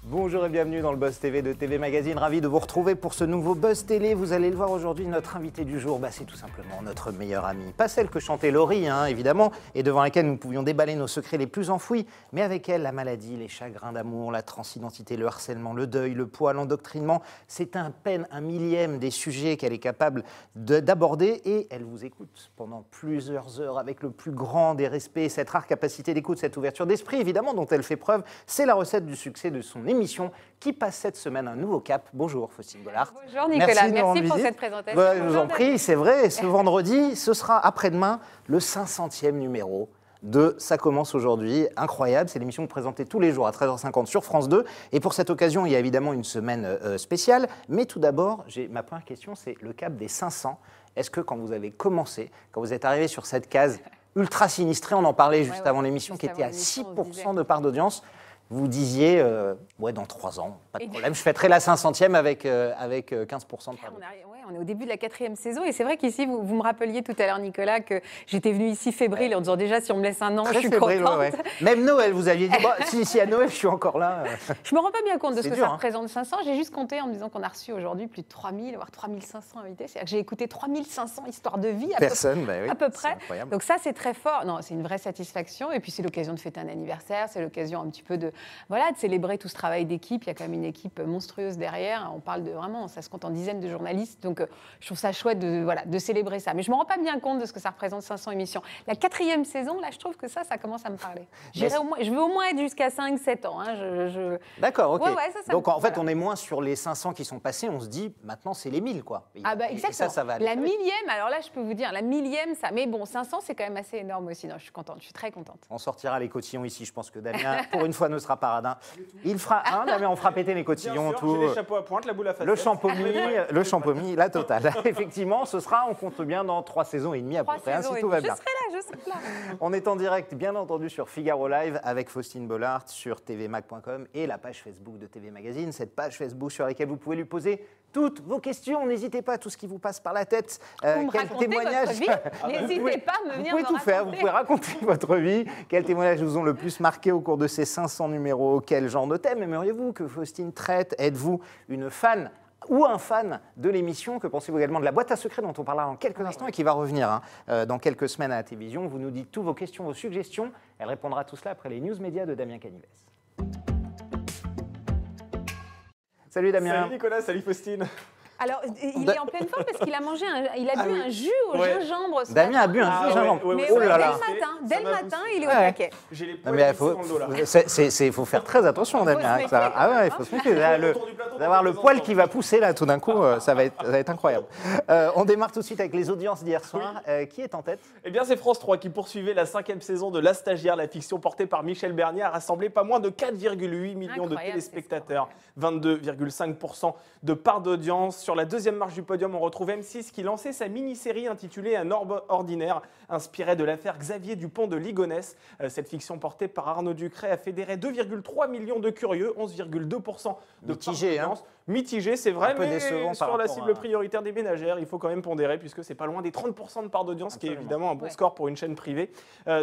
Bonjour et bienvenue dans le Buzz TV de TV Magazine. Ravi de vous retrouver pour ce nouveau Buzz Télé. Vous allez le voir aujourd'hui, notre invité du jour, c'est tout simplement notre meilleure amie. Pas celle que chantait Laurie, évidemment, et devant laquelle nous pouvions déballer nos secrets les plus enfouis, mais avec elle, la maladie, les chagrins d'amour, la transidentité, le harcèlement, le deuil, le poids, l'endoctrinement. C'est à peine un millième des sujets qu'elle est capable d'aborder et elle vous écoute pendant plusieurs heures avec le plus grand des respects. Cette rare capacité d'écoute, cette ouverture d'esprit, évidemment, dont elle fait preuve, c'est la recette du succès de son émission qui passe cette semaine un nouveau cap. Bonjour Faustine Bollard. Bonjour Nicolas, merci pour cette présentation. Je vous en prie, c'est vrai, ce vendredi, ce sera après-demain le 500e numéro de Ça commence aujourd'hui. Incroyable, c'est l'émission que vous présentez tous les jours à 13h50 sur France 2. Et pour cette occasion, il y a évidemment une semaine spéciale. Mais tout d'abord, ma première question, c'est le cap des 500. Est-ce que quand vous avez commencé, quand vous êtes arrivé sur cette case ultra sinistrée, on en parlait juste avant l'émission, qui était à 6% de part d'audience, vous disiez, dans 3 ans, pas de problème, je fêterai la 500e avec 15% de part. On est au début de la 4e saison et c'est vrai qu'ici, vous me rappeliez tout à l'heure, Nicolas, que j'étais venue ici fébrile en disant déjà si on me laisse un an, très je suis fébrile, contente. Ouais. Même Noël, vous aviez dit, si à Noël, je suis encore là. Je ne me rends pas bien compte de ce que dur, ça représente 500. J'ai juste compté en me disant qu'on a reçu aujourd'hui plus de 3000, voire 3500 invités. C'est-à-dire que j'ai écouté 3500 histoires de vie à peu près. Donc ça, c'est très fort. Non, c'est une vraie satisfaction. Et puis c'est l'occasion de fêter un anniversaire, c'est l'occasion un petit peu de célébrer tout ce travail d'équipe. Il y a quand même une équipe monstrueuse derrière. On parle de vraiment, ça se compte en dizaines de journalistes. Donc je trouve ça chouette de célébrer ça. Mais je ne me rends pas bien compte de ce que ça représente 500 émissions. La 4e saison, là, je trouve que ça commence à me parler. Je veux au moins être jusqu'à 5-7 ans. D'accord, ok. Ouais, donc en fait, on est moins sur les 500 qui sont passés. On se dit, maintenant, c'est les 1000, quoi. Exactement. Ça va aller. La 1000e, alors là, je peux vous dire, la 1000e, ça. Mais bon, 500, c'est quand même assez énorme aussi. Non, je suis contente, je suis très contente. On sortira les cotillons ici. Je pense que Damien, pour une fois, ne sera pas radin. Il fera Damien, on fera péter les cotillons. Bien sûr, j'ai les chapeaux à pointe, la boule à facettes. Le champomis, la totale. Effectivement, ce sera, on compte bien, dans 3 saisons et demie à peu près, si tout va bien. Je serai là. On est en direct, bien entendu, sur Figaro Live avec Faustine Bollard sur tvmag.com et la page Facebook de TV Magazine, cette page Facebook sur laquelle vous pouvez lui poser toutes vos questions. N'hésitez pas à tout ce qui vous passe par la tête. Quel témoignage N'hésitez pas à me venir me raconter. Vous pouvez tout faire, vous pouvez raconter votre vie. Quels témoignages vous ont le plus marqué au cours de ces 500 numéros? Quel genre de thème aimeriez-vous que Faustine traite? Êtes-vous une fan ou un fan de l'émission? Que pensez-vous également de la boîte à secrets dont on parlera dans quelques instants et qui va revenir dans quelques semaines à la télévision? Vous nous dites toutes vos questions, vos suggestions. Elle répondra à tout cela après les news médias de Damien Canives. Salut Damien. Salut Nicolas, salut Faustine. Alors, il est en pleine forme parce qu'il a mangé il a bu un jus au gingembre. Damien a bu un jus au gingembre. Mais oh là là. Dès le matin, il est au taquet. J'ai les poils dans le dos là. Il faut faire très attention, Damien. Il faut se méfier. D'avoir le poil qui va pousser là tout d'un coup, ça va être incroyable. On démarre tout de suite avec les audiences d'hier soir. Qui est en tête? Eh bien, c'est France 3 qui poursuivait la 5e saison de La Stagiaire. La fiction portée par Michel Bernier a rassemblé pas moins de 4,8 millions de téléspectateurs, 22,5% de part d'audience. Sur la deuxième marche du podium, on retrouve M6 qui lançait sa mini-série intitulée Un ordre ordinaire, inspirée de l'affaire Xavier Dupont de Ligonnès. Cette fiction portée par Arnaud Ducret a fédéré 2,3 millions de curieux, 11,2% de mitigé, part d'audience. Mitigé, c'est vrai, mais sur la cible à... prioritaire des ménagères, il faut quand même pondérer puisque c'est pas loin des 30% de part d'audience, qui est évidemment un bon score pour une chaîne privée.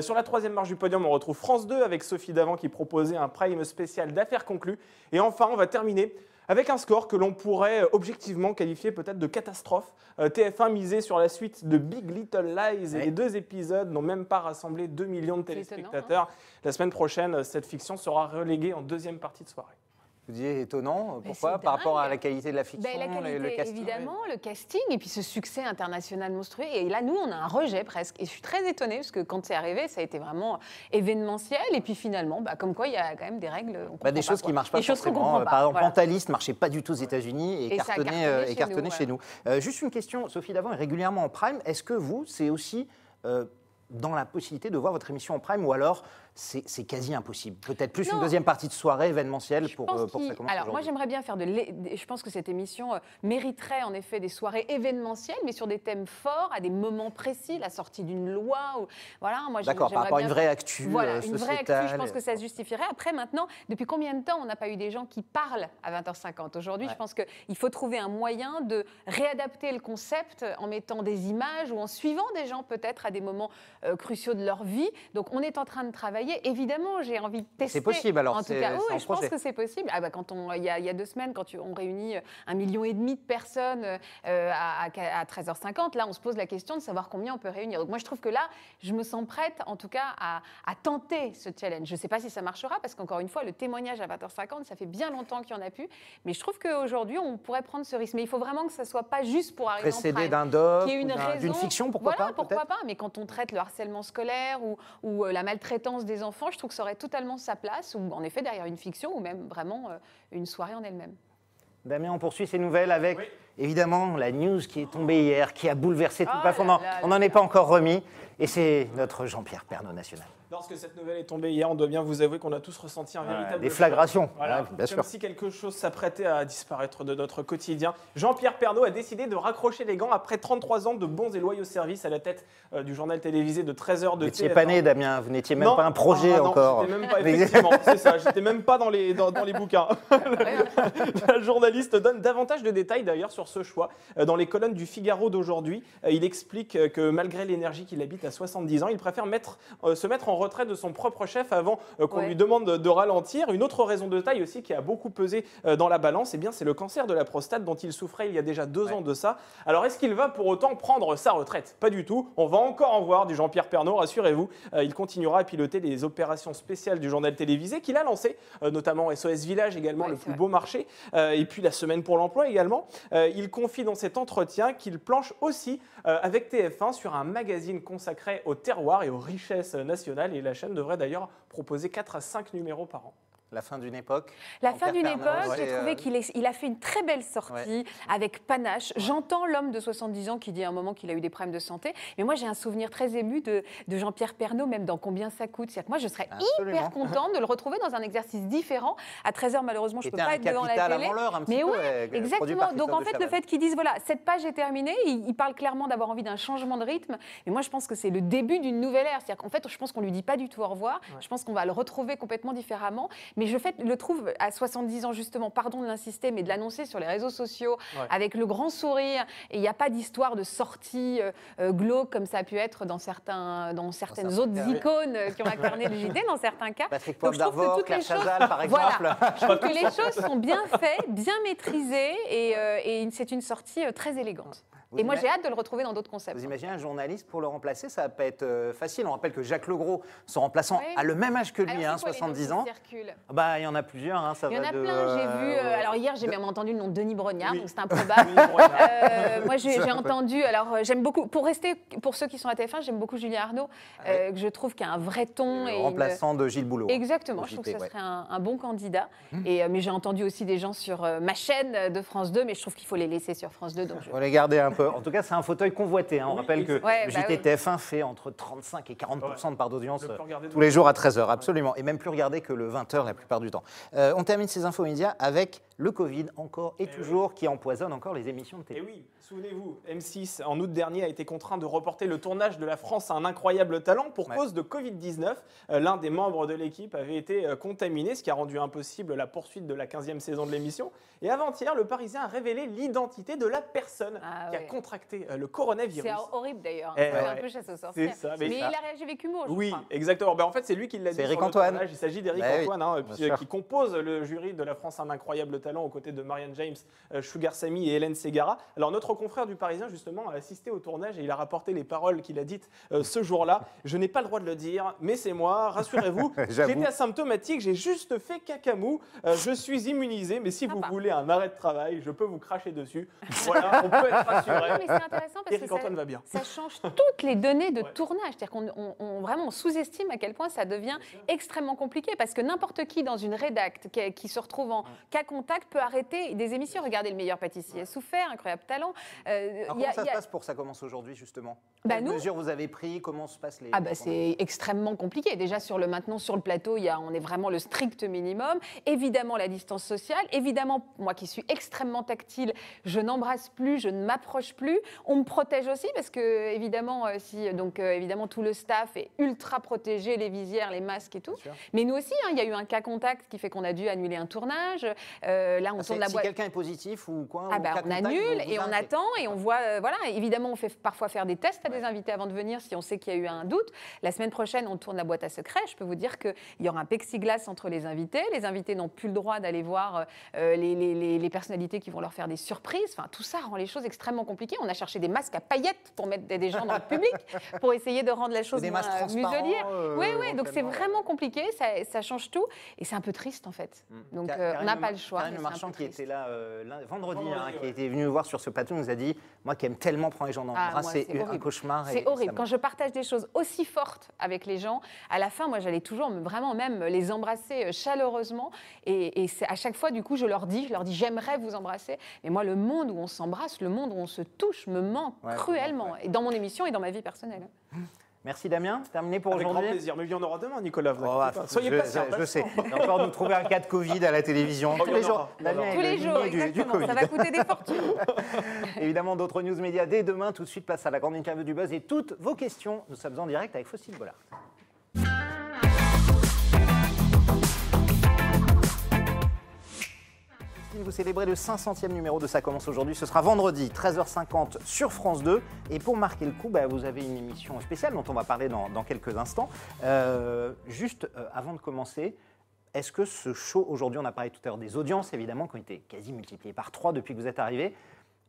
Sur la troisième marche du podium, on retrouve France 2 avec Sophie Davant qui proposait un prime spécial d'affaires conclues. Et enfin, on va terminer avec un score que l'on pourrait objectivement qualifier peut-être de catastrophe. TF1 misait sur la suite de Big Little Lies et les 2 épisodes n'ont même pas rassemblé 2 millions de téléspectateurs. La semaine prochaine, cette fiction sera reléguée en deuxième partie de soirée. Vous disiez étonnant, pourquoi? Par rapport à la qualité de la fiction, la qualité, le casting? Évidemment, le casting et puis ce succès international monstrueux. Et là, nous, on a un rejet presque. Et je suis très étonnée parce que quand c'est arrivé, ça a été vraiment événementiel. Et puis finalement, comme quoi, il y a quand même des règles. Des choses qui ne marchent pas forcément. Par exemple, Mentaliste ne marchait pas du tout aux États-Unis et cartonnait chez nous. Juste une question, Sophie Davant est régulièrement en prime. Est-ce que vous, c'est aussi dans la possibilité de voir votre émission en prime ou alors c'est quasi impossible? Peut-être plus une deuxième partie de soirée événementielle pour que ça commence. Alors moi j'aimerais bien faire je pense que cette émission mériterait en effet des soirées événementielles, mais sur des thèmes forts, à des moments précis, la sortie d'une loi. D'accord, par rapport à une vraie actu sociétale. Une vraie actu, je pense que ça se justifierait. Après maintenant, depuis combien de temps on n'a pas eu des gens qui parlent à 20h50? Aujourd'hui, je pense qu'il faut trouver un moyen de réadapter le concept en mettant des images ou en suivant des gens peut-être à des moments cruciaux de leur vie. Donc on est en train de travailler travailler. Évidemment, j'ai envie de tester. C'est possible alors. En tout cas, oui, je pense que c'est possible. Quand il y a 2 semaines, quand on réunit 1,5 million de personnes à 13h50, là, on se pose la question de savoir combien on peut réunir. Donc moi, je trouve que là, je me sens prête, en tout cas, à tenter ce challenge. Je ne sais pas si ça marchera, parce qu'encore une fois, le témoignage à 20h50, ça fait bien longtemps qu'il y en a plus. Mais je trouve qu'aujourd'hui, on pourrait prendre ce risque. Mais il faut vraiment que ça ne soit pas juste pour arriver en prime. Précédé d'un doc, d'une fiction, pourquoi pas. Pourquoi pas. Mais quand on traite le harcèlement scolaire ou la maltraitance des enfants, je trouve que ça aurait totalement sa place, ou en effet derrière une fiction, ou même vraiment une soirée en elle-même. Damien, on poursuit ces nouvelles avec, évidemment, la news qui est tombée hier, qui a bouleversé tout le PAF. On n'en est pas encore remis. Et c'est notre Jean-Pierre Pernaut national. Lorsque cette nouvelle est tombée hier, on doit bien vous avouer qu'on a tous ressenti un véritable... déflagration, voilà, bien sûr. Comme si quelque chose s'apprêtait à disparaître de notre quotidien. Jean-Pierre Pernaut a décidé de raccrocher les gants après 33 ans de bons et loyaux services à la tête du journal télévisé de 13h de TF1. Vous n'étiez pas né, Damien, vous n'étiez même pas un projet encore. Non, même pas, effectivement, c'est ça, j'étais même pas dans les bouquins. La journaliste donne davantage de détails d'ailleurs sur ce choix. Dans les colonnes du Figaro d'aujourd'hui, il explique que malgré l'énergie qu'il habite à 70 ans, il préfère se mettre en retrait de son propre chef avant qu'on lui demande de ralentir. Une autre raison de taille aussi qui a beaucoup pesé dans la balance, c'est le cancer de la prostate dont il souffrait il y a déjà 2 ans de ça. Alors est-ce qu'il va pour autant prendre sa retraite? Pas du tout. On va encore en voir du Jean-Pierre Pernaut, rassurez-vous. Il continuera à piloter les opérations spéciales du journal télévisé qu'il a lancé, notamment SOS Village également, le plus beau marché, et puis la semaine pour l'emploi également. Il confie dans cet entretien qu'il planche aussi avec TF1 sur un magazine consacré au terroir et aux richesses nationales, et la chaîne devrait d'ailleurs proposer 4 à 5 numéros par an. La fin d'une époque. La fin d'une époque, j'ai trouvé qu'il a fait une très belle sortie avec panache. J'entends l'homme de 70 ans qui dit à un moment qu'il a eu des problèmes de santé, mais moi j'ai un souvenir très ému de Jean-Pierre Pernaut, même dans Combien ça coûte. C'est-à-dire que moi je serais hyper contente de le retrouver dans un exercice différent. À 13h, malheureusement, je ne peux pas être devant la télé. Avant l'heure, mais oui, exactement. Donc en fait, le fait qu'ils disent, voilà, cette page est terminée, ils parlent clairement d'avoir envie d'un changement de rythme. Mais moi je pense que c'est le début d'une nouvelle ère. C'est-à-dire qu'en fait, je pense qu'on ne lui dit pas du tout au revoir. Je pense qu'on va le retrouver complètement différemment. Mais je le trouve à 70 ans, justement, pardon de l'insister, mais de l'annoncer sur les réseaux sociaux, avec le grand sourire. Et il n'y a pas d'histoire de sortie glauque comme ça a pu être dans certaines autres icônes qui ont incarné le JT, dans certains cas. Patrick Poivre d'Arvor, Claire Chazal, par exemple. Voilà. Je trouve que les choses sont bien faites, bien maîtrisées, et c'est une sortie très élégante. Et moi, j'ai hâte de le retrouver dans d'autres concepts. Vous imaginez un journaliste pour le remplacer? Ça va pas être facile. On rappelle que Jacques Legros, son remplaçant, a le même âge que lui, 70 ans. Il y en a plusieurs. Il y en a plein. J'ai vu. Alors hier, j'ai même entendu le nom de Denis Brognard, donc c'est improbable. Moi, j'ai entendu. Alors j'aime beaucoup. Pour ceux qui sont à TF1, j'aime beaucoup Julien Arnaud, que je trouve qu'il a un vrai ton. Le remplaçant de Gilles Boulot. Exactement. Je trouve que ça serait un bon candidat. Mais j'ai entendu aussi des gens sur ma chaîne de France 2, mais je trouve qu'il faut les laisser sur France 2. On va les garder un peu. En tout cas, c'est un fauteuil convoité. On rappelle que le JT TF1 fait entre 35 et 40% de part d'audience tous les jours à 13h. Absolument. Et même plus regardé que le 20h la plupart du temps. On termine ces infos médias avec le Covid, encore et toujours, qui empoisonne encore les émissions de télé. Et oui, souvenez-vous, M6, en août dernier, a été contraint de reporter le tournage de La France a un incroyable talent pour cause de Covid-19. L'un des membres de l'équipe avait été contaminé, ce qui a rendu impossible la poursuite de la 15e saison de l'émission. Et avant-hier, le Parisien a révélé l'identité de la personne qui a contracté le coronavirus. C'est horrible d'ailleurs, c'est un peu chasse aux sorcières. Mais il a réagi avec humour, je crois. Exactement. En fait, c'est lui qui l'a dit sur Eric Antoine. Il s'agit d'Eric Antoine, qui compose le jury de La France a un incroyable talent aux côtés de Marianne James, Sugar Sammy et Hélène Ségara. Alors notre confrère du Parisien justement a assisté au tournage et il a rapporté les paroles qu'il a dites ce jour-là. Je n'ai pas le droit de le dire, mais c'est moi, rassurez-vous. J'étais asymptomatique, j'ai juste fait cacamou, je suis immunisé, mais si vous voulez un arrêt de travail, je peux vous cracher dessus. Voilà, on peut être rassuré. Mais c'est intéressant parce Eric Antoine va bien. Ça change toutes les données de tournage. C'est-à-dire qu'on vraiment sous-estime à quel point ça devient extrêmement compliqué parce que n'importe qui dans une rédacte qui se retrouve en cas contact peut arrêter des émissions. Regardez Le meilleur pâtissier souffert, Incroyable talent. Comment ça se passe pour que ça commence aujourd'hui justement? Quelles mesures vous avez pris? Comment se passent les... C'est extrêmement compliqué. Déjà maintenant sur le plateau, on est vraiment le strict minimum. Évidemment la distance sociale. Évidemment, moi qui suis extrêmement tactile, je n'embrasse plus, je ne m'approche plus. On me protège aussi parce que évidemment, évidemment tout le staff est ultra protégé, les visières, les masques et tout. Mais nous aussi, il y a eu un cas contact qui fait qu'on a dû annuler un tournage. Là, on tourne la boîte. Si quelqu'un est positif ou quoi, on annule et on attend et on voit. Voilà, évidemment, on fait parfois faire des tests à des invités avant de venir si on sait qu'il y a eu un doute. La semaine prochaine, on tourne la boîte à secret. Je peux vous dire qu'il y aura un plexiglas entre les invités. Les invités n'ont plus le droit d'aller voir les personnalités qui vont leur faire des surprises. Enfin, tout ça rend les choses extrêmement compliquées. On a cherché des masques à paillettes pour mettre des gens dans le public, pour essayer de rendre la chose moins muselière. Oui, donc c'est vraiment compliqué, ça change tout. Et c'est un peu triste, en fait. Donc, on n'a pas le choix. Karine Le Marchand, qui était là vendredi, qui était venu nous voir sur ce plateau, nous a dit, moi qui aime tellement prendre les gens dans le bras, c'est un cauchemar. C'est horrible. Quand je partage des choses aussi fortes avec les gens, à la fin, moi, j'allais toujours vraiment même les embrasser chaleureusement. Et à chaque fois, du coup, je leur dis, j'aimerais vous embrasser. Mais moi, le monde où on s'embrasse, le monde où on se touche me manque cruellement. Et dans mon émission et dans ma vie personnelle. Merci Damien, c'est terminé pour aujourd'hui. Avec grand plaisir, mais il y en aura demain, Nicolas. Soyez patient. Je sais, on va encore nous trouver un cas de Covid à la télévision. Tous les jours, exactement, ça va coûter des fortunes. Évidemment, d'autres news médias dès demain. Tout de suite, place à la grande interview du Buzz et toutes vos questions. Nous sommes en direct avec Faustine Bollard. Vous célébrez le 500e numéro de Ça commence aujourd'hui. Ce sera vendredi, 13h50 sur France 2. Et pour marquer le coup, vous avez une émission spéciale dont on va parler dans quelques instants. Avant de commencer, est-ce que ce show, aujourd'hui, on a parlé tout à l'heure des audiences, évidemment, qui ont été quasi multipliées par 3 depuis que vous êtes arrivé.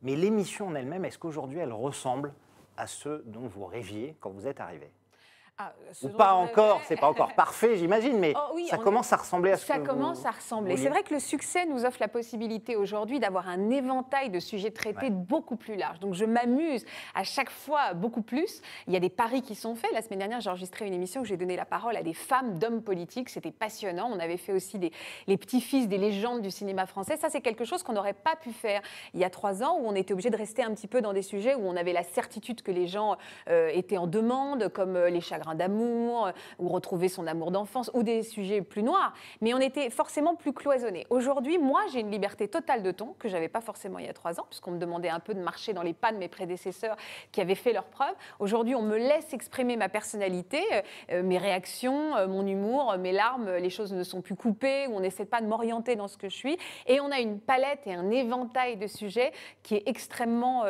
Mais l'émission en elle-même, est-ce qu'aujourd'hui, elle ressemble à ce dont vous rêviez quand vous êtes arrivé ? Ou pas encore, c'est pas encore parfait, j'imagine, mais ça commence à ressembler à ce que Ça commence à ressembler. C'est vrai que le succès nous offre la possibilité aujourd'hui d'avoir un éventail de sujets traités beaucoup plus large. Donc je m'amuse à chaque fois beaucoup plus. Il y a des paris qui sont faits. La semaine dernière, j'ai enregistré une émission où j'ai donné la parole à des femmes d'hommes politiques. C'était passionnant. On avait fait aussi les petits-fils des légendes du cinéma français. Ça, c'est quelque chose qu'on n'aurait pas pu faire il y a 3 ans, où on était obligé de rester un petit peu dans des sujets où on avait la certitude que les gens étaient en demande, comme les chagrins d'amour, ou retrouver son amour d'enfance, ou des sujets plus noirs. Mais on était forcément plus cloisonnés. Aujourd'hui, moi, j'ai une liberté totale de ton, que je n'avais pas forcément il y a 3 ans, puisqu'on me demandait un peu de marcher dans les pas de mes prédécesseurs qui avaient fait leurs preuves. Aujourd'hui, on me laisse exprimer ma personnalité, mes réactions, mon humour, mes larmes, les choses ne sont plus coupées, où on n'essaie pas de m'orienter dans ce que je suis. Et on a une palette et un éventail de sujets qui est extrêmement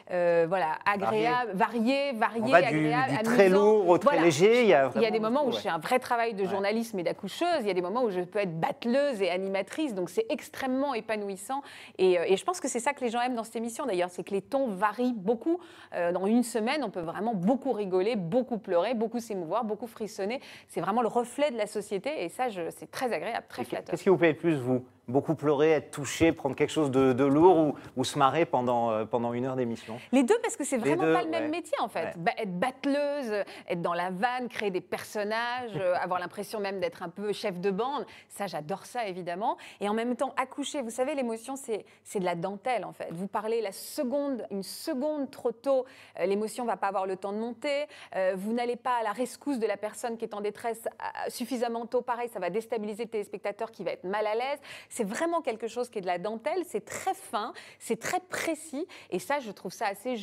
agréable, varié, agréable, du très lourd au très léger. Il y a des moments où je fais un vrai travail de journalisme et d'accoucheuse. Il y a des moments où je peux être battleuse et animatrice. Donc, c'est extrêmement épanouissant. Et je pense que c'est ça que les gens aiment dans cette émission, d'ailleurs. C'est que les tons varient beaucoup. Dans une semaine, on peut vraiment beaucoup rigoler, beaucoup pleurer, beaucoup s'émouvoir, beaucoup frissonner. C'est vraiment le reflet de la société. Et ça, c'est très agréable, très flatteur. Qu'est-ce qui vous plaît le plus, vous ? Beaucoup pleurer, être touché, prendre quelque chose de lourd ou se marrer pendant 1 heure d'émission? Les deux, parce que c'est vraiment pas le même métier, en fait. Être battleuse, être dans la vanne, créer des personnages, avoir l'impression même d'être un peu chef de bande, ça, j'adore ça, évidemment. Et en même temps, accoucher, vous savez, l'émotion, c'est de la dentelle, en fait. Vous parlez une seconde trop tôt, l'émotion va pas avoir le temps de monter, vous n'allez pas à la rescousse de la personne qui est en détresse suffisamment tôt, pareil, ça va déstabiliser le téléspectateur qui va être mal à l'aise. C'est vraiment quelque chose qui est de la dentelle, c'est très fin, c'est très précis. Et ça, je trouve ça assez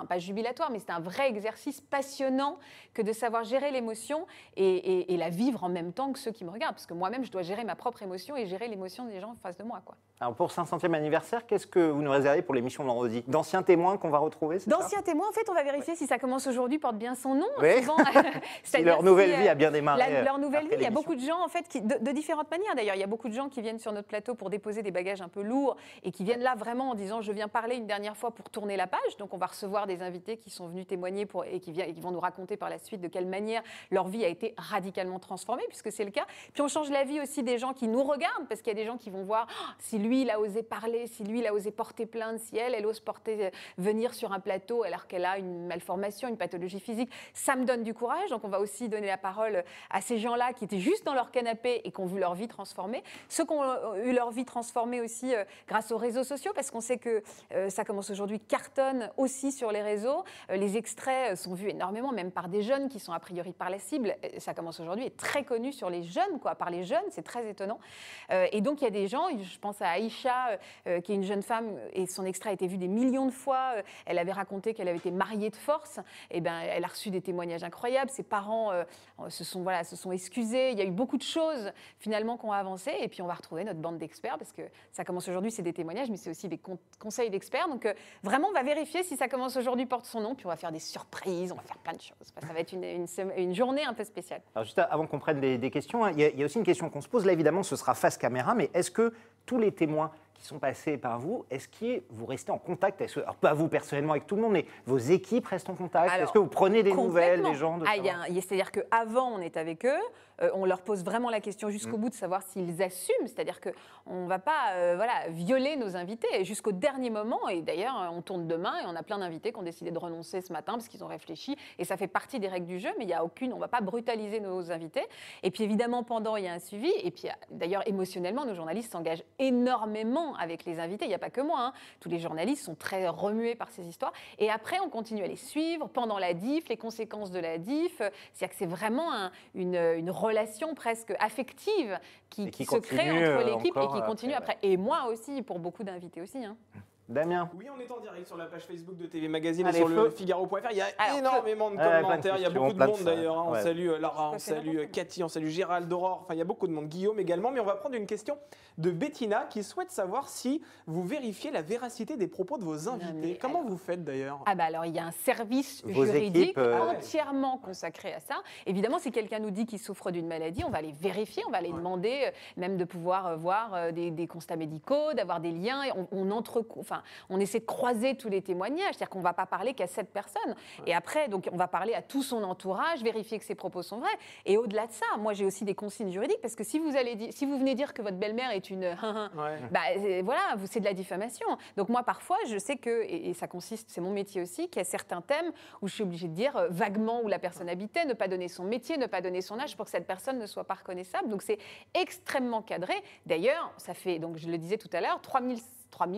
pas jubilatoire, mais c'est un vrai exercice passionnant que de savoir gérer l'émotion et la vivre en même temps que ceux qui me regardent. Parce que moi-même, je dois gérer ma propre émotion et gérer l'émotion des gens en face de moi, quoi. Alors pour 500e anniversaire, qu'est-ce que vous nous réservez pour l'émission vendredi? D'anciens témoins qu'on va retrouver, c'est ça? D'anciens témoins, en fait, on va vérifier si ça commence aujourd'hui, porte bien son nom. Oui. Souvent, si leur nouvelle vie a bien démarré. Leur nouvelle vie, il y a beaucoup de gens, en fait, de différentes manières d'ailleurs. Il y a beaucoup de gens qui viennent sur notre plateau pour déposer des bagages un peu lourds et qui viennent là vraiment en disant « je viens parler une dernière fois pour tourner la page ». Donc on va recevoir des invités qui sont venus témoigner et qui vont nous raconter par la suite de quelle manière leur vie a été radicalement transformée, puisque c'est le cas. Puis on change la vie aussi des gens qui nous regardent, parce qu'il y a des gens qui vont voir si lui, il a osé parler, si lui, il a osé porter plainte, si elle ose venir sur un plateau alors qu'elle a une malformation, une pathologie physique. Ça me donne du courage. Donc on va aussi donner la parole à ces gens-là qui étaient juste dans leur canapé et qui ont vu leur vie transformée. Ceux qui ont eu leur vie transformée aussi grâce aux réseaux sociaux, parce qu'on sait que ça commence aujourd'hui, cartonne aussi sur les réseaux. Les extraits sont vus énormément, même par des jeunes qui sont a priori par la cible. Ça commence aujourd'hui, est très connu sur les jeunes, par les jeunes, c'est très étonnant. Et donc il y a des gens, je pense à Aïcha, qui est une jeune femme, et son extrait a été vu des millions de fois. Elle avait raconté qu'elle avait été mariée de force. Et ben, elle a reçu des témoignages incroyables. Ses parents se sont excusés. Il y a eu beaucoup de choses, finalement, qui ont avancé. Et puis, on va retrouver notre bande d'experts, parce que ça commence aujourd'hui, c'est des témoignages, mais c'est aussi des conseils d'experts. Donc, vraiment, on va vérifier si ça commence aujourd'hui, porte son nom. Puis, on va faire des surprises, on va faire plein de choses. Ça va être une journée un peu spéciale. Alors, juste avant qu'on prenne des questions, il y a aussi une question qu'on se pose. Là, évidemment, ce sera face caméra, mais est-ce que tous les témoins qui sont passés par vous, est-ce que vous restez en contact, alors pas vous personnellement avec tout le monde, mais vos équipes restent en contact? Est-ce que vous prenez des nouvelles des gens c'est-à-dire qu'avant, on est avec eux, on leur pose vraiment la question jusqu'au bout de savoir s'ils assument, c'est-à-dire qu'on ne va pas violer nos invités jusqu'au dernier moment, et d'ailleurs, on tourne demain, et on a plein d'invités qui ont décidé de renoncer ce matin parce qu'ils ont réfléchi, et ça fait partie des règles du jeu, mais on ne va pas brutaliser nos invités. Et puis évidemment, pendant, il y a un suivi, et puis d'ailleurs, émotionnellement, nos journalistes s'engagent énormément avec les invités, il n'y a pas que moi, hein. Tous les journalistes sont très remués par ces histoires, et après on continue à les suivre pendant la diff, les conséquences de la diff, c'est-à-dire que c'est vraiment une relation presque affective qui se crée entre l'équipe et qui continue après. Et moi aussi, pour beaucoup d'invités aussi. Hein. Damien. Oui, on est en direct sur la page Facebook de TV Magazine et sur le Figaro.fr. Il y a énormément de commentaires, il y a beaucoup de monde d'ailleurs. Hein. On salue Lara, on salue Cathy, on salue Gérald, Aurore, enfin il y a beaucoup de monde, Guillaume également. Mais on va prendre une question de Bettina qui souhaite savoir si vous vérifiez la véracité des propos de vos invités. Comment vous faites d'ailleurs? Alors il y a un service juridique entièrement consacré à ça. Évidemment, si quelqu'un nous dit qu'il souffre d'une maladie, on va les vérifier, on va les demander même de pouvoir voir des constats médicaux, d'avoir des liens. On essaie de croiser tous les témoignages, c'est-à-dire qu'on ne va pas parler qu'à cette personne. Et après, donc, on va parler à tout son entourage, vérifier que ses propos sont vrais. Et au-delà de ça, moi, j'ai aussi des consignes juridiques, parce que si vous venez dire que votre belle-mère est une... c'est de la diffamation. Donc moi, parfois, je sais que, et ça consiste, c'est mon métier aussi, qu'il y a certains thèmes où je suis obligée de dire vaguement où la personne habitait, ne pas donner son métier, ne pas donner son âge pour que cette personne ne soit pas reconnaissable. Donc c'est extrêmement cadré. D'ailleurs, ça fait, donc je le disais tout à l'heure,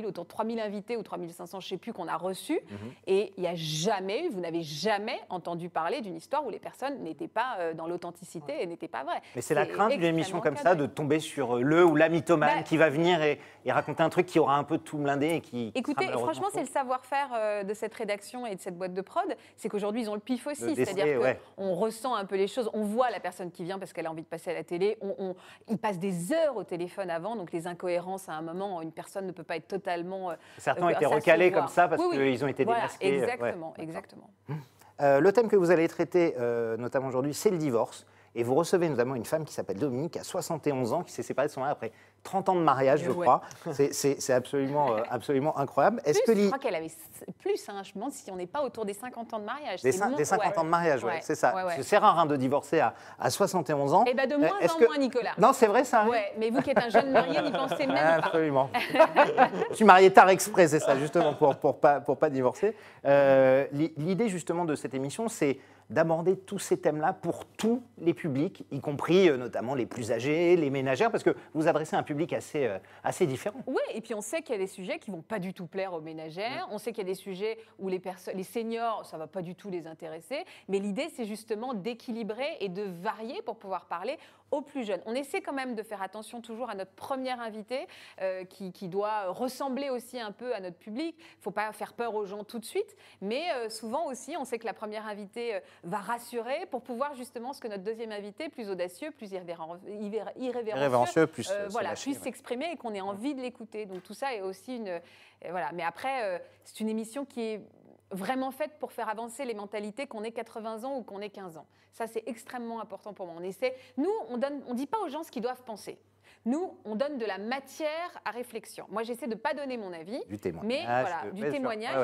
autour de 3000 invités ou 3500, je ne sais plus, qu'on a reçus. Et il n'y a jamais, vous n'avez jamais entendu parler d'une histoire où les personnes n'étaient pas dans l'authenticité et n'étaient pas vraies. Mais c'est la crainte d'une émission comme ça, de tomber sur le ou la mythomane qui va venir et raconter un truc qui aura un peu tout blindé et qui... Écoutez, franchement, c'est le savoir-faire de cette rédaction et de cette boîte de prod, c'est qu'aujourd'hui, ils ont le pif aussi. C'est-à-dire qu'on ressent un peu les choses, on voit la personne qui vient parce qu'elle a envie de passer à la télé, il passe des heures au téléphone avant, donc les incohérences, à un moment, une personne ne peut pas être totalement... Certains ont été recalés comme ça parce qu'ils ont été démasqués. Exactement. Le thème que vous allez traiter, notamment aujourd'hui, c'est le divorce. Et vous recevez notamment une femme qui s'appelle Dominique, qui a 71 ans, qui s'est séparée de son mari après 30 ans de mariage, je crois. C'est absolument incroyable. Je crois qu'elle avait plus, hein. Je me demande si on n'est pas autour des 50 ans de mariage. Des 50 ans de mariage, c'est ça. C'est rare de divorcer à 71 ans. Et bien de moins en moins, Nicolas. Non, c'est vrai, ça arrive. Mais vous qui êtes un jeune marié, n'y pensez même pas. Absolument. Je suis marié tard exprès, c'est ça, justement, pour pas divorcer. L'idée, justement, de cette émission, c'est d'aborder tous ces thèmes-là pour tous les publics, y compris notamment les plus âgés, les ménagères, parce que vous adressez un public assez différent. Oui, et puis on sait qu'il y a des sujets qui ne vont pas du tout plaire aux ménagères, on sait qu'il y a des sujets où les seniors, ça ne va pas du tout les intéresser, mais l'idée, c'est justement d'équilibrer et de varier pour pouvoir parler aux plus jeunes. On essaie quand même de faire attention toujours à notre première invitée qui doit ressembler aussi un peu à notre public. Il ne faut pas faire peur aux gens tout de suite, mais souvent aussi, on sait que la première invitée va rassurer pour pouvoir justement ce que notre deuxième invité, plus audacieux, plus irrévérencieux, puisse s'exprimer et qu'on ait envie de l'écouter. Donc tout ça est aussi une... Voilà. Mais après, c'est une émission qui est vraiment faite pour faire avancer les mentalités, qu'on ait 80 ans ou qu'on ait 15 ans. Ça, c'est extrêmement important pour moi. Nous, on ne dit pas aux gens ce qu'ils doivent penser. Nous, on donne de la matière à réflexion. Moi, j'essaie de ne pas donner mon avis, du témoignage,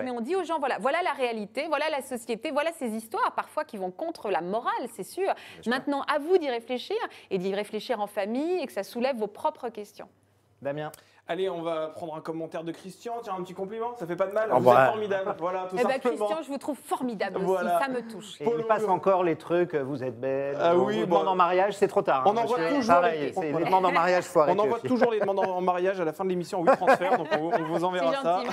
mais on dit aux gens, voilà la réalité, voilà la société, voilà ces histoires, parfois qui vont contre la morale, c'est sûr. Maintenant, à vous d'y réfléchir, et d'y réfléchir en famille, et que ça soulève vos propres questions. Damien. Allez, on va prendre un commentaire de Christian. Tiens, un petit compliment, ça fait pas de mal. Vous êtes formidable. Voilà, tout simplement. Christian, je vous trouve formidable aussi, ça me touche. Et il passe encore les trucs, vous êtes belle, vous demande en mariage, c'est trop tard. On envoie toujours les demandes en mariage, faut arrêter. On envoie toujours les demandes en mariage à la fin de l'émission en WeTransfer, donc on vous enverra ça.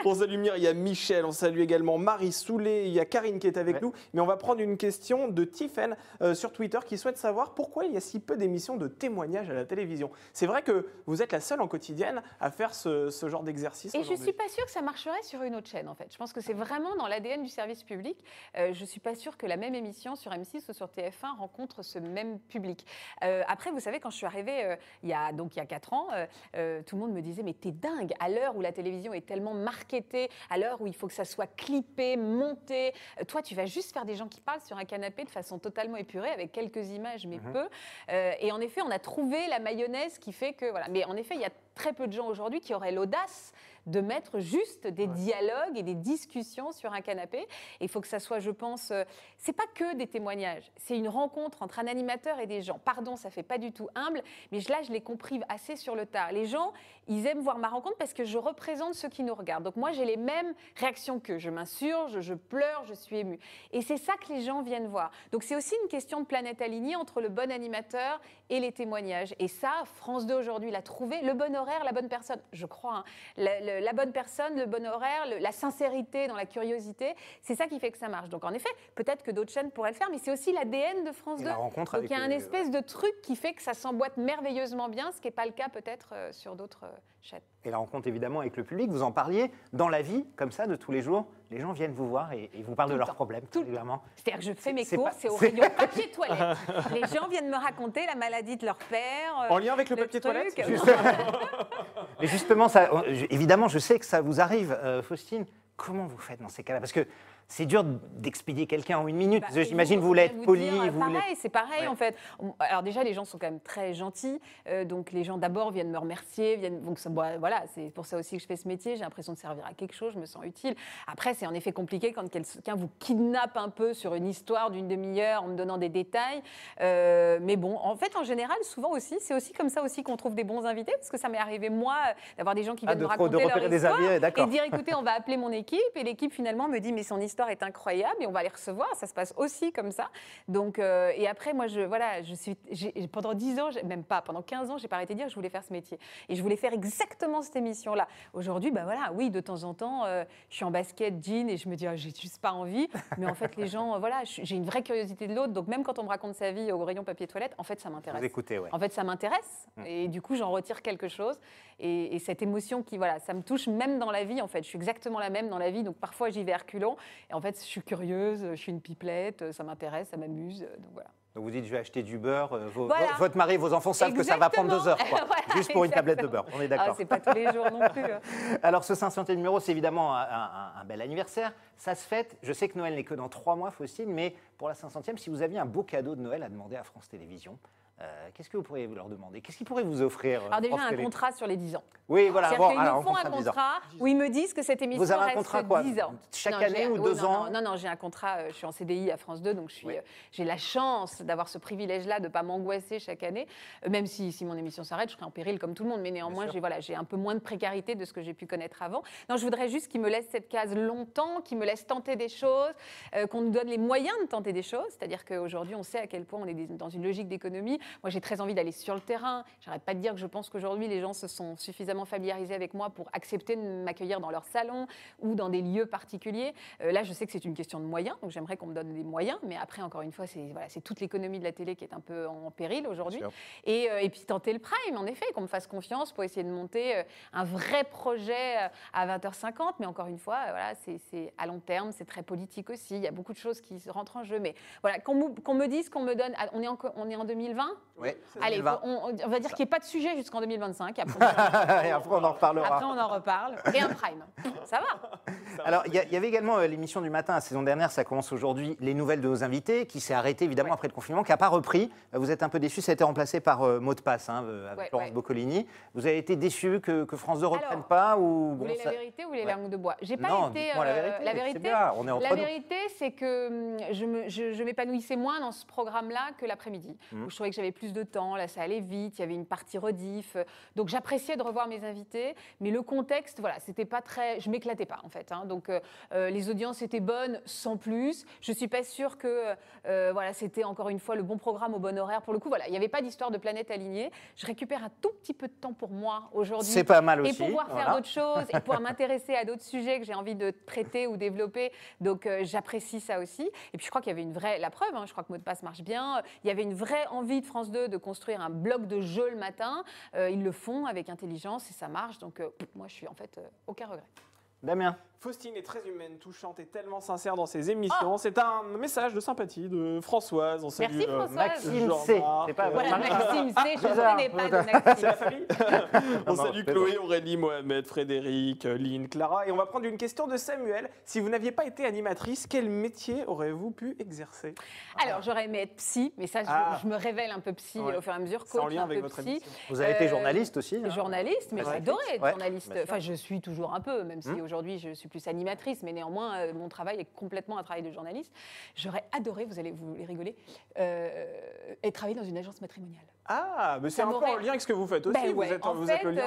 On salue Myriam, Michel, on salue également Marie Soulet, il y a Karine qui est avec nous. Mais on va prendre une question de Tiffen sur Twitter qui souhaite savoir pourquoi il y a si peu d'émissions de témoignages à la télévision. C'est vrai que vous êtes la seule en quotidienne à faire ce genre d'exercice. Et je ne suis pas sûre que ça marcherait sur une autre chaîne, en fait. Je pense que c'est vraiment dans l'ADN du service public. Je ne suis pas sûre que la même émission sur M6 ou sur TF1 rencontre ce même public. Après, vous savez, quand je suis arrivée il y a 4 ans, tout le monde me disait « Mais t'es dingue, à l'heure où la télévision est tellement marketée, à l'heure où il faut que ça soit clippé, monté, toi, tu vas juste faire des gens qui parlent sur un canapé de façon totalement épurée, avec quelques images, mais peu. » Et en effet, on a trouvé la mayonnaise qui fait que... Voilà. Mais en effet, il y a très peu de gens aujourd'hui qui auraient l'audace de mettre juste des dialogues et des discussions sur un canapé. Et il faut que ça soit, je pense, c'est pas que des témoignages, c'est une rencontre entre un animateur et des gens. Pardon, ça fait pas du tout humble, mais là, je l'ai compris assez sur le tard. Les gens, ils aiment voir ma rencontre parce que je représente ceux qui nous regardent. Donc moi, j'ai les mêmes réactions qu'eux. Je m'insurge, je pleure, je suis émue. Et c'est ça que les gens viennent voir. Donc c'est aussi une question de planète alignée entre le bon animateur et les témoignages. Et ça, France 2 aujourd'hui l'a trouvé. Le bon horaire, la bonne personne, je crois, hein. La bonne personne, le bon horaire, la sincérité dans la curiosité, c'est ça qui fait que ça marche. Donc en effet, peut-être que d'autres chaînes pourraient le faire, mais c'est aussi l'ADN de France 2. Donc il y a un espèce de truc qui fait que ça s'emboîte merveilleusement bien, ce qui n'est pas le cas peut-être sur d'autres chaînes. Et la rencontre évidemment avec le public, vous en parliez, dans la vie, comme ça, de tous les jours, les gens viennent vous voir et vous parlent de leurs problèmes, tout régulièrement. C'est-à-dire que je fais mes courses, c'est au rayon papier toilette. Les gens viennent me raconter la maladie de leur père. En lien avec le papier toilette. Et justement, ça, évidemment, je sais que ça vous arrive, Faustine. Comment vous faites dans ces cas-là? Parce que c'est dur d'expédier quelqu'un en 1 minute. J'imagine vous voulez être poli. C'est pareil en fait. Alors déjà, les gens sont quand même très gentils. Donc les gens d'abord viennent me remercier. Donc voilà, c'est pour ça aussi que je fais ce métier. J'ai l'impression de servir à quelque chose, je me sens utile. Après, c'est en effet compliqué quand quelqu'un vous kidnappe un peu sur une histoire d'1 demi-heure en me donnant des détails. Mais bon, en fait, en général, souvent aussi, c'est aussi comme ça aussi qu'on trouve des bons invités. Parce que ça m'est arrivé, moi, d'avoir des gens qui viennent me raconter leur histoire et dire, écoutez, on va appeler mon équipe. Et l'équipe, finalement, me dit, mais son histoire est incroyable et on va les recevoir. Ça se passe aussi comme ça. Donc, et après, moi, pendant 10 ans, même pas, pendant 15 ans, j'ai pas arrêté de dire que je voulais faire ce métier. Et je voulais faire exactement cette émission-là. Aujourd'hui, oui, de temps en temps, je suis en basket, jean, et je me dis, j'ai juste pas envie. Mais en fait, les gens, j'ai une vraie curiosité de l'autre. Donc, même quand on me raconte sa vie au rayon papier toilette, en fait, ça m'intéresse. Vous écoutez, ouais. En fait, ça m'intéresse. Et du coup, j'en retire quelque chose. Et cette émotion qui, ça me touche même dans la vie, en fait. Je suis exactement la même dans la vie. Donc, parfois, j'y vais reculons. Et en fait, je suis curieuse, je suis une pipelette, ça m'intéresse, ça m'amuse. Donc, voilà. Donc vous dites, je vais acheter du beurre, votre mari et vos enfants savent que ça va prendre 2 heures, quoi. Juste pour une tablette de beurre, on est d'accord. C'est pas tous les jours non plus. Alors ce 500e numéro, c'est évidemment un bel anniversaire, ça se fête. Je sais que Noël n'est que dans 3 mois, Faustine, mais pour la 500e, si vous aviez un beau cadeau de Noël à demander à France Télévisions, qu'est-ce que vous pourriez leur demander? Qu'est-ce qu'ils pourraient vous offrir? Alors déjà, un contrat sur les 10 ans. Oui, voilà. Ils me font un contrat où ils me disent que cette émission reste 10 ans. Vous avez un contrat quoi? Chaque année ou 2 ans? Non, j'ai un contrat, je suis en CDI à France 2, donc j'ai la chance d'avoir ce privilège-là de ne pas m'angoisser chaque année. Même si mon émission s'arrête, je serai en péril comme tout le monde, mais néanmoins, j'ai un peu moins de précarité de ce que j'ai pu connaître avant. Non, je voudrais juste qu'ils me laissent cette case longtemps, qu'ils me laissent tenter des choses, qu'on nous donne les moyens de tenter des choses. C'est-à-dire qu'aujourd'hui, on sait à quel point on est dans une logique d'économie. Moi, j'ai très envie d'aller sur le terrain. J'arrête pas de dire que je pense qu'aujourd'hui, les gens se sont suffisamment familiarisés avec moi pour accepter de m'accueillir dans leur salon ou dans des lieux particuliers. Là, je sais que c'est une question de moyens, donc j'aimerais qu'on me donne des moyens. Mais après, encore une fois, c'est toute l'économie de la télé qui est un peu en péril aujourd'hui. Et puis tenter le prime, en effet, qu'on me fasse confiance pour essayer de monter un vrai projet à 20h50. Mais encore une fois, c'est à long terme, c'est très politique aussi. Il y a beaucoup de choses qui rentrent en jeu. Mais voilà, qu'on me dise, qu'on me donne... On est en 2020 ? Oui. Allez, on va dire qu'il n'y ait pas de sujet jusqu'en 2025. Après, et après, on en reparlera. Après, on en reparle. Et un prime. Ça va. Alors, il y avait également l'émission du matin, la saison dernière, ça commence aujourd'hui, les nouvelles de nos invités, qui s'est arrêtée évidemment après le confinement, qui n'a pas repris. Vous êtes un peu déçu, ça a été remplacé par Mot de passe, avec Laurence Boccolini. Vous avez été déçu que France 2 ne reprenne pas ou... Vous voulez la vérité ou les langues de bois? J'ai pas non, été... la vérité, c'est bien, on est entre nous. La vérité, c'est que je m'épanouissais moins dans ce programme-là que l'après-midi. Où je trouvais que j'avais plus de temps, là, ça allait vite, il y avait une partie rediff. Donc, j'appréciais de revoir mes invités, mais le contexte, c'était pas très... Je m'éclatais pas, en fait. Donc, les audiences étaient bonnes sans plus. Je suis pas sûre que c'était encore une fois le bon programme au bon horaire. Pour le coup, il n'y avait pas d'histoire de planète alignée. Je récupère un tout petit peu de temps pour moi aujourd'hui. C'est pas mal aussi. Et pouvoir faire d'autres choses, et pouvoir m'intéresser à d'autres sujets que j'ai envie de traiter ou développer. Donc, j'apprécie ça aussi. Et puis, je crois qu'il y avait une vraie... La preuve, je crois que Mot de passe marche bien. Il y avait une vraie envie de France 2 de construire un bloc de jeu le matin. Ils le font avec intelligence et ça marche. Donc, moi, je suis en fait aucun regret. Damien. Faustine est très humaine, touchante et tellement sincère dans ses émissions. C'est un message de sympathie de Françoise. On salue, merci Françoise. Maxime C. C'est pas voilà, Maxime C. Je ne connais pas de Maxime. On salue Chloé, Aurélie, Mohamed, Frédéric, Lynn, Clara. Et on va prendre une question de Samuel. Si vous n'aviez pas été animatrice, quel métier auriez-vous pu exercer? Alors, j'aurais aimé être psy, mais ça, je me révèle un peu psy au fur et à mesure. C'est en lien avec votre émission. Vous avez été journaliste aussi, hein? Journaliste, mais j'adorais être journaliste. Enfin, je suis toujours un peu, même si aujourd'hui, je suis plus animatrice, mais néanmoins, mon travail est complètement un travail de journaliste. J'aurais adoré, vous allez rigoler, et travailler dans une agence matrimoniale. Ah, mais c'est un peu en lien avec ce que vous faites aussi. Ben vous êtes le lien.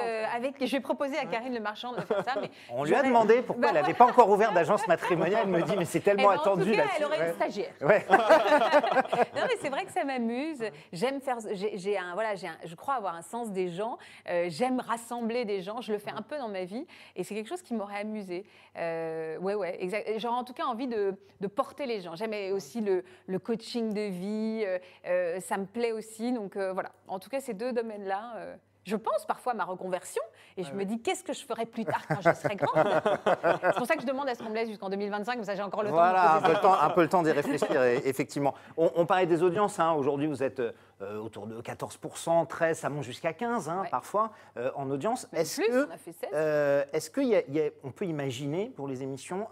Je vais proposer à Karine Le Marchand de faire ça. Mais on lui a demandé pourquoi elle n'avait pas encore ouvert d'agence matrimoniale. Elle me dit, mais c'est tellement attendu. En tout cas, elle aurait une stagiaire. Ouais. Non, mais c'est vrai que ça m'amuse. J'aime faire. Je crois avoir un sens des gens. J'aime rassembler des gens. Je le fais un peu dans ma vie. Et c'est quelque chose qui m'aurait amusé. Ouais, exact. J'aurais en tout cas envie de porter les gens. J'aime aussi le coaching de vie. Ça me plaît aussi. Donc voilà. En tout cas, ces deux domaines-là, je pense parfois à ma reconversion et je me dis qu'est-ce que je ferai plus tard quand je serai grande. C'est pour ça que je demande à ce qu'on me laisse jusqu'en 2025, comme ça j'ai encore le temps. Voilà, un peu le temps d'y réfléchir, effectivement. On parlait des audiences, hein. Aujourd'hui vous êtes autour de 14%, 13%, ça monte jusqu'à 15% parfois en audience. Est-ce qu'on peut imaginer pour les émissions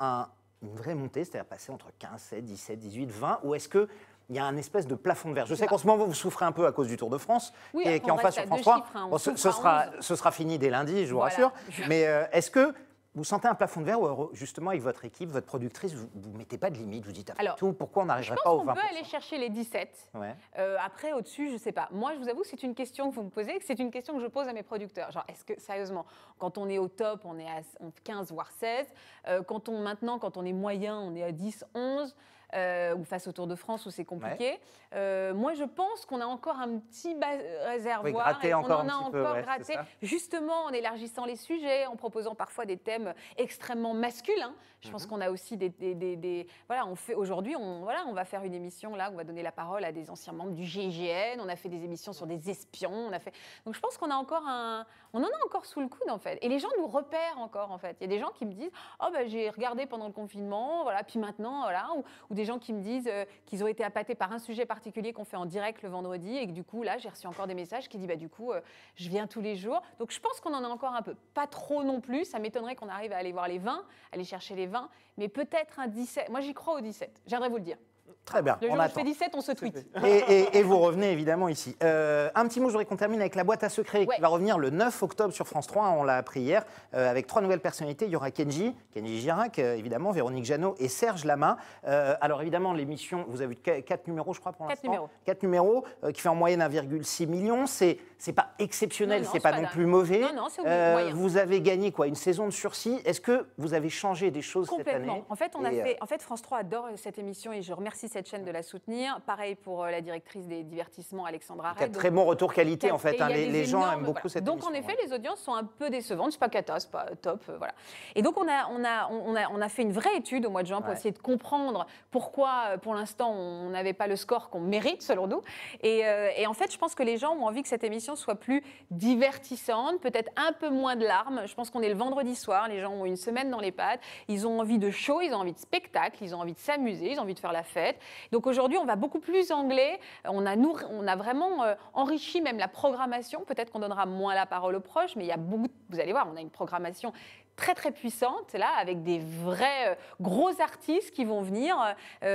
une vraie montée, c'est-à-dire passer entre 15, 16, 17, 18, 20, ou est-ce que il y a un espèce de plafond de verre? Je sais qu'en ce moment, vous souffrez un peu à cause du Tour de France, qui est en face sur France 3. Bon, ce sera fini dès lundi, je vous rassure. Mais est-ce que vous sentez un plafond de verre ou justement, avec votre équipe, votre productrice, vous ne mettez pas de limite? Vous dites, tout, pourquoi on n'arriverait pas au 20%? Je pense qu'on peut aller chercher les 17. Après, au-dessus, je ne sais pas. Moi, je vous avoue, c'est une question que vous me posez, c'est une question que je pose à mes producteurs. Genre, est-ce que, sérieusement, quand on est au top, on est à 15, voire 16. Quand on est moyen, on est à 10, 11. Ou face au Tour de France où c'est compliqué. Moi, je pense qu'on a encore un petit réservoir. On en a encore gratté, justement en élargissant les sujets, en proposant parfois des thèmes extrêmement masculins. Je pense qu'on a aussi voilà, aujourd'hui, on va faire une émission là où on va donner la parole à des anciens membres du GIGN. On a fait des émissions sur des espions. Donc, je pense qu'on a encore on en a encore sous le coude en fait. Et les gens nous repèrent encore en fait. Il y a des gens qui me disent, j'ai regardé pendant le confinement, voilà, puis maintenant, voilà, ou des gens qui me disent qu'ils ont été appâtés par un sujet particulier qu'on fait en direct le vendredi et que du coup, là, j'ai reçu encore des messages qui disent, du coup, je viens tous les jours. Donc, je pense qu'on en a encore un peu. Pas trop non plus. Ça m'étonnerait qu'on arrive à aller voir les 20, aller chercher les 20, mais peut-être un 17. Moi, j'y crois au 17. J'aimerais vous le dire. Très bien. Le jour où je fais 17, on se tweet. Et vous revenez évidemment ici. Un petit mot, je voudrais qu'on termine avec la boîte à secrets qui va revenir le 9 octobre sur France 3. On l'a appris hier avec 3 nouvelles personnalités. Il y aura Kenji Girac, évidemment, Véronique Jeannot et Serge Lama. Alors évidemment, l'émission, vous avez vu 4 numéros, je crois, pour l'instant. 4 numéros, qui fait en moyenne 1,6 million. C'est pas exceptionnel, c'est pas non plus mauvais. Non, c'est moyen. Vous avez gagné quoi, une saison de sursis. Est-ce que vous avez changé des choses cette année? En fait, France 3 adore cette émission et je remercie cette chaîne de la soutenir. Pareil pour la directrice des divertissements, Alexandra Red. Très bon retour qualité en fait. Les gens aiment beaucoup cette émission. Donc en effet, les audiences sont un peu décevantes. C'est pas cata, c'est pas top, voilà. Et donc on a fait une vraie étude au mois de juin pour essayer de comprendre pourquoi, pour l'instant, on n'avait pas le score qu'on mérite selon nous. Et en fait, je pense que les gens ont envie que cette émission soit plus divertissante, peut-être un peu moins de larmes. Je pense qu'on est le vendredi soir. Les gens ont une semaine dans les pattes. Ils ont envie de show, ils ont envie de spectacle, ils ont envie de s'amuser, ils ont envie de faire la fête. Donc aujourd'hui, on va beaucoup plus anglais. On a vraiment enrichi même la programmation. Peut-être qu'on donnera moins la parole aux proches, mais il y a beaucoup. Vous allez voir, on a une programmation très très puissante là, avec des vrais gros artistes qui vont venir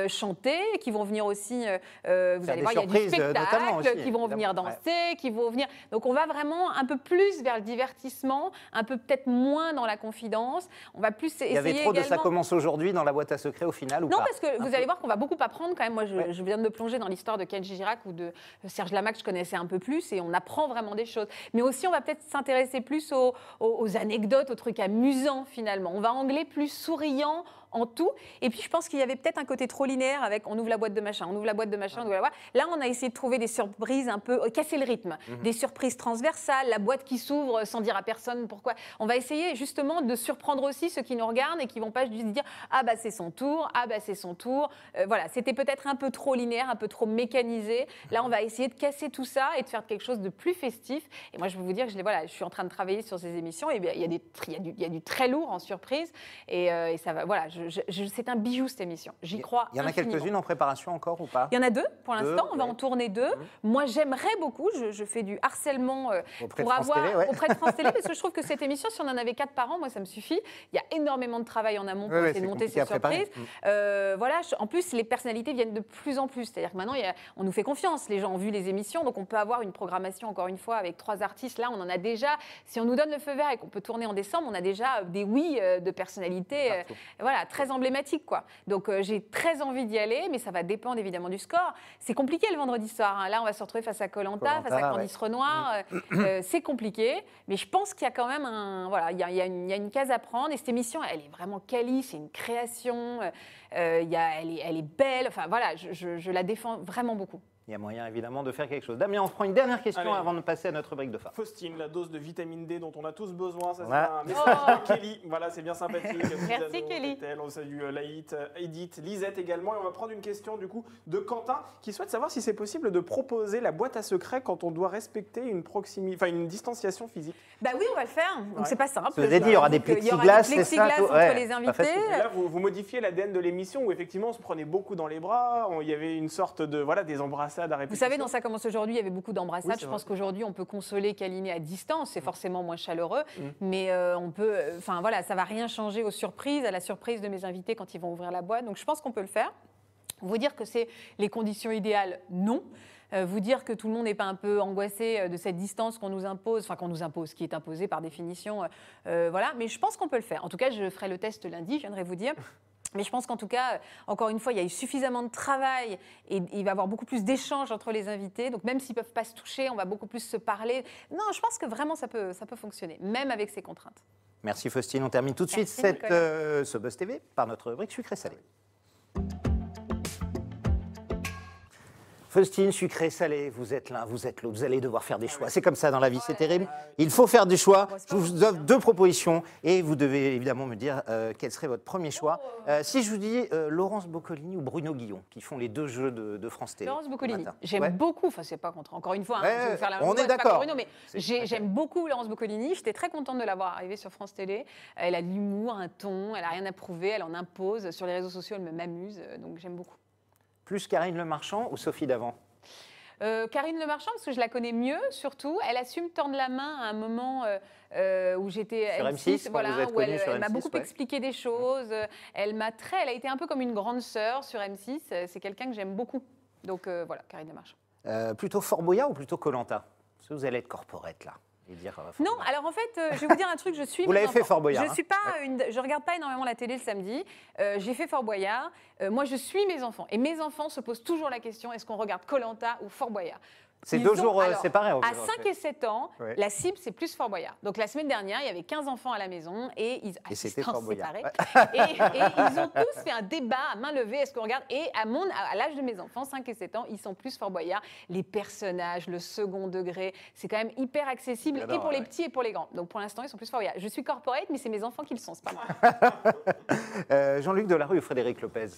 chanter, qui vont venir aussi. Vous allez voir, il y a du spectacle, qui vont venir danser, qui vont venir. Donc on va vraiment un peu plus vers le divertissement, un peu peut-être moins dans la confidence. On va plus essayer. Il y avait trop de ça commence aujourd'hui dans la boîte à secrets au final ou non, pas? parce que vous allez voir qu'on va beaucoup apprendre quand même. Moi, je viens de me plonger dans l'histoire de Kenji Girac ou de Serge Lama que je connaissais un peu plus et on apprend vraiment des choses. Mais aussi, on va peut-être s'intéresser plus aux anecdotes, aux trucs amusants finalement. On va anglais plus souriant, en tout. Et puis je pense qu'il y avait peut-être un côté trop linéaire avec on ouvre la boîte de machin, on ouvre la boîte de machin, on ouvre la boîte. Là, on a essayé de trouver des surprises un peu, casser le rythme, des surprises transversales, la boîte qui s'ouvre sans dire à personne pourquoi. On va essayer justement de surprendre aussi ceux qui nous regardent et qui vont pas juste dire ah bah c'est son tour, ah bah c'est son tour. Voilà, c'était peut-être un peu trop linéaire, un peu trop mécanisé. Là, on va essayer de casser tout ça et de faire quelque chose de plus festif. Et moi, je peux vous dire que je suis en train de travailler sur ces émissions. Et bien, il y a du très lourd en surprise. Et ça va. Voilà, c'est un bijou cette émission. J'y crois. Il y en a quelques-unes en préparation encore ou pas? Il y en a 2 pour l'instant. On va en tourner 2. Moi, j'aimerais beaucoup. Je fais du harcèlement auprès de France Télé parce que je trouve que cette émission, si on en avait 4 par an, moi, ça me suffit. Il y a énormément de travail en amont pour essayer de monter ces surprises. Voilà. En plus, les personnalités viennent de plus en plus. C'est-à-dire que maintenant, on nous fait confiance. Les gens ont vu les émissions, donc on peut avoir une programmation encore une fois avec 3 artistes. Là, on en a déjà. Si on nous donne le feu vert et qu'on peut tourner en décembre, on a déjà des oui de personnalités, voilà, très emblématiques, quoi. Donc j'ai très envie d'y aller, mais ça va dépendre évidemment du score. C'est compliqué le vendredi soir. Hein. Là, on va se retrouver face à Koh-Lanta, face à Candice Renoir. C'est compliqué, mais je pense qu'il y a quand même il y a une case à prendre. Et cette émission, elle est vraiment quali. C'est une création. Elle est belle. Enfin voilà, je la défends vraiment beaucoup. Il y a moyen évidemment de faire quelque chose. Damien, on prend une dernière question avant de passer à notre brique de phare. Faustine, la dose de vitamine D dont on a tous besoin, ça c'est un message de Kelly. Voilà, c'est bien sympathique. Merci Kelly. On salue Laït, Edith, Lisette également. Et on va prendre une question du coup de Quentin qui souhaite savoir si c'est possible de proposer la boîte à secrets quand on doit respecter une distanciation physique. Bah oui, on va le faire. Donc c'est pas simple. Vous avez dit, il y aura des plexiglas, c'est ça entre les invités. Et là, vous modifiez l'ADN de l'émission où effectivement on se prenait beaucoup dans les bras. Il y avait une sorte de des embrassades. Vous savez, dans Ça commence aujourd'hui, il y avait beaucoup d'embrassades. Je pense qu'aujourd'hui, on peut consoler, câliner à distance. C'est forcément moins chaleureux. Mais on peut. Enfin, voilà, ça ne va rien changer aux surprises, à la surprise de mes invités quand ils vont ouvrir la boîte. Donc, je pense qu'on peut le faire. Vous dire que c'est les conditions idéales, non. Vous dire que tout le monde n'est pas un peu angoissé de cette distance qu'on nous impose, qui est imposée par définition. Voilà. Mais je pense qu'on peut le faire. En tout cas, je ferai le test lundi, je viendrai vous dire. Mais je pense qu'en tout cas, encore une fois, il y a eu suffisamment de travail et il va y avoir beaucoup plus d'échanges entre les invités. Donc même s'ils ne peuvent pas se toucher, on va beaucoup plus se parler. Non, je pense que vraiment ça peut fonctionner, même avec ces contraintes. Merci Faustine. On termine tout de suite ce Buzz TV par notre rubrique sucré-salé. Faustine, sucré, salé, vous êtes l'un, vous êtes l'autre, vous allez devoir faire des choix. C'est comme ça dans la vie, c'est terrible. Il faut faire des choix. Je vous offre 2 propositions et vous devez évidemment me dire quel serait votre premier choix. Si je vous dis Laurence Boccolini ou Bruno Guillon, qui font les 2 jeux de France Télé. Laurence Boccolini, j'aime beaucoup, enfin c'est pas contre, encore une fois, je vais faire la on est d'accord. Bruno, mais j'aime beaucoup Laurence Boccolini. J'étais très contente de la voir arriver sur France Télé. Elle a de l'humour, un ton, elle n'a rien à prouver, elle en impose. Sur les réseaux sociaux, elle m'amuse, donc j'aime beaucoup. Plus Karine Le Marchand ou Sophie Davant? Karine Le Marchand, parce que je la connais mieux, surtout. Elle a su me tendre la main à un moment où j'étais sur M6, voilà, où elle m'a beaucoup expliqué des choses. Elle a été un peu comme une grande sœur sur M6. C'est quelqu'un que j'aime beaucoup. Donc voilà, Karine Le Marchand. Plutôt Fort Boyard ou plutôt Koh-Lanta? Parce que vous allez être corporate là. Non, alors en fait, je vais vous dire un truc, Vous l'avez fait Fort Boyard. Je regarde pas énormément la télé le samedi. J'ai fait Fort Boyard. Moi, je suis mes enfants. Et mes enfants se posent toujours la question, est-ce qu'on regarde Koh-Lanta ou Fort Boyard? C'est 2 jours séparés. À 5 et 7 ans, la cible, c'est plus Fort Boyard. Donc la semaine dernière, il y avait 15 enfants à la maison et c'était Fort Boyard. Et ils ont tous fait un débat à main levée. Est-ce qu'on regarde? Et à l'âge de mes enfants, 5 et 7 ans, ils sont plus Fort Boyard. Les personnages, le second degré, c'est quand même hyper accessible et pour les petits et pour les grands. Donc pour l'instant, ils sont plus Fort Boyard. Je suis corporate, mais c'est mes enfants qui le sont, c'est pas moi. Jean-Luc Delarue ou Frédéric Lopez?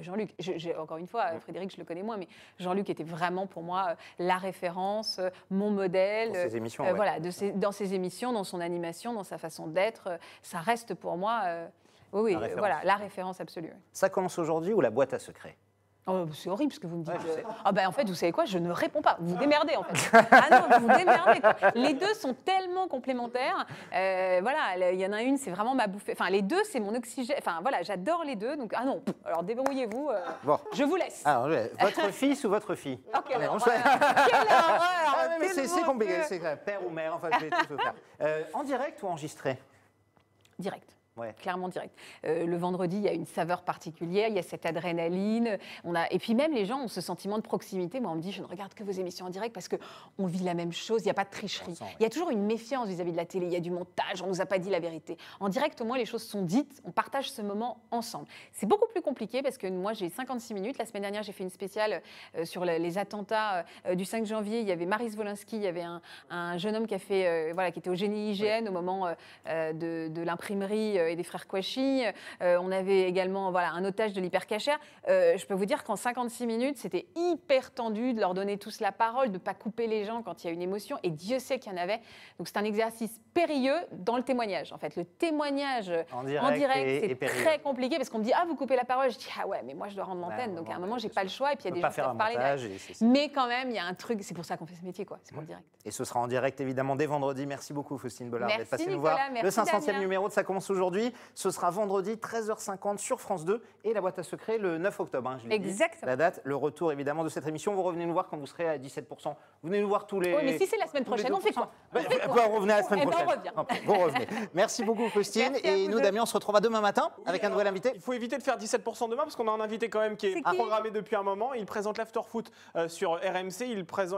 Jean-Luc, encore une fois, Frédéric, je le connais moins, mais Jean-Luc était vraiment pour moi la référence, mon modèle. Dans ses émissions, voilà, dans ses émissions, dans son animation, dans sa façon d'être, ça reste pour moi, la référence absolue. Ça commence aujourd'hui ou la boîte à secrets? Oh, c'est horrible ce que vous me dites. En fait, vous savez quoi? Je ne réponds pas. Vous vous démerdez, en fait. Ah non, vous vous démerdez, quoi. Les 2 sont tellement complémentaires. Voilà, il y en a une, c'est vraiment ma bouffée. Enfin, les 2, c'est mon oxygène. Enfin, voilà, j'adore les 2. Donc, alors débrouillez-vous. Bon. Je vous laisse. Alors, votre fils ou votre fille? Quelle horreur! C'est compliqué. C'est père ou mère. Enfin, je vais tout faire. En direct ou enregistré? Direct. Clairement direct. Le vendredi, il y a une saveur particulière, il y a cette adrénaline. Et puis même les gens ont ce sentiment de proximité. Moi, on me dit, je ne regarde que vos émissions en direct parce qu'on vit la même chose, il n'y a pas de tricherie. Il y a toujours une méfiance vis-à-vis de la télé, il y a du montage, on ne nous a pas dit la vérité. En direct, au moins, les choses sont dites, on partage ce moment ensemble. C'est beaucoup plus compliqué parce que moi, j'ai 56 minutes. La semaine dernière, j'ai fait une spéciale sur les attentats du 5 janvier. Il y avait Maris Wolinski, il y avait un jeune homme qui était au génie IGN au moment de l'imprimerie et des frères Kouachi. On avait également un otage de l'hypercachère. Je peux vous dire qu'en 56 minutes, c'était hyper tendu de leur donner tous la parole, de ne pas couper les gens quand il y a une émotion. Et Dieu sait qu'il y en avait. Donc c'est un exercice périlleux dans le témoignage. En fait, le témoignage en direct c'est très compliqué parce qu'on me dit « Ah, vous coupez la parole ». Je dis « Ah ouais, mais moi, je dois rendre l'antenne. Donc à un moment, je n'ai pas le choix. Et puis il y a des gens qui peuvent parler. Mais quand même, il y a un truc. C'est pour ça qu'on fait ce métier, quoi. C'est pour le direct. Et ce sera en direct, évidemment, dès vendredi. Merci beaucoup, Faustine Bollard, d'être passée nous voir. Le 500e numéro de Ça commence aujourd'hui. Ce sera vendredi, 13h50 sur France 2. Et la boîte à secrets, le 9 octobre. Je l'ai dit. La date, le retour, évidemment, de cette émission. Vous revenez nous voir quand vous serez à 17%. Vous venez nous voir tous les... Oui, mais si c'est la semaine prochaine, on fait quoi? Vous revenez la semaine prochaine. Vous revenez. Merci beaucoup, Faustine. Et nous, Damien, on se retrouvera demain matin avec un nouvel invité. Il faut éviter de faire 17% demain parce qu'on a un invité quand même qui est programmé depuis un moment. Il présente l'Afterfoot sur RMC.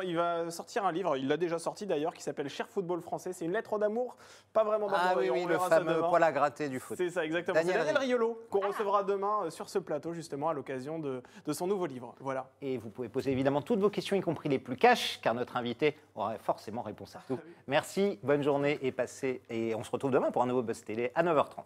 Il va sortir un livre, il l'a déjà sorti d'ailleurs, qui s'appelle Cher football français. C'est une lettre d'amour, pas vraiment d'amour. Ah oui, le fameux poil à gratter du foot. C'est ça, exactement. C'est Daniel Riolo qu'on recevra demain sur ce plateau, justement, à l'occasion de son nouveau livre. Voilà. Et vous pouvez poser évidemment toutes vos questions, y compris les plus cash, car notre invité aura forcément réponse à tout. Merci, bonne journée et on se retrouve demain pour un nouveau Buzz Télé à 9h30.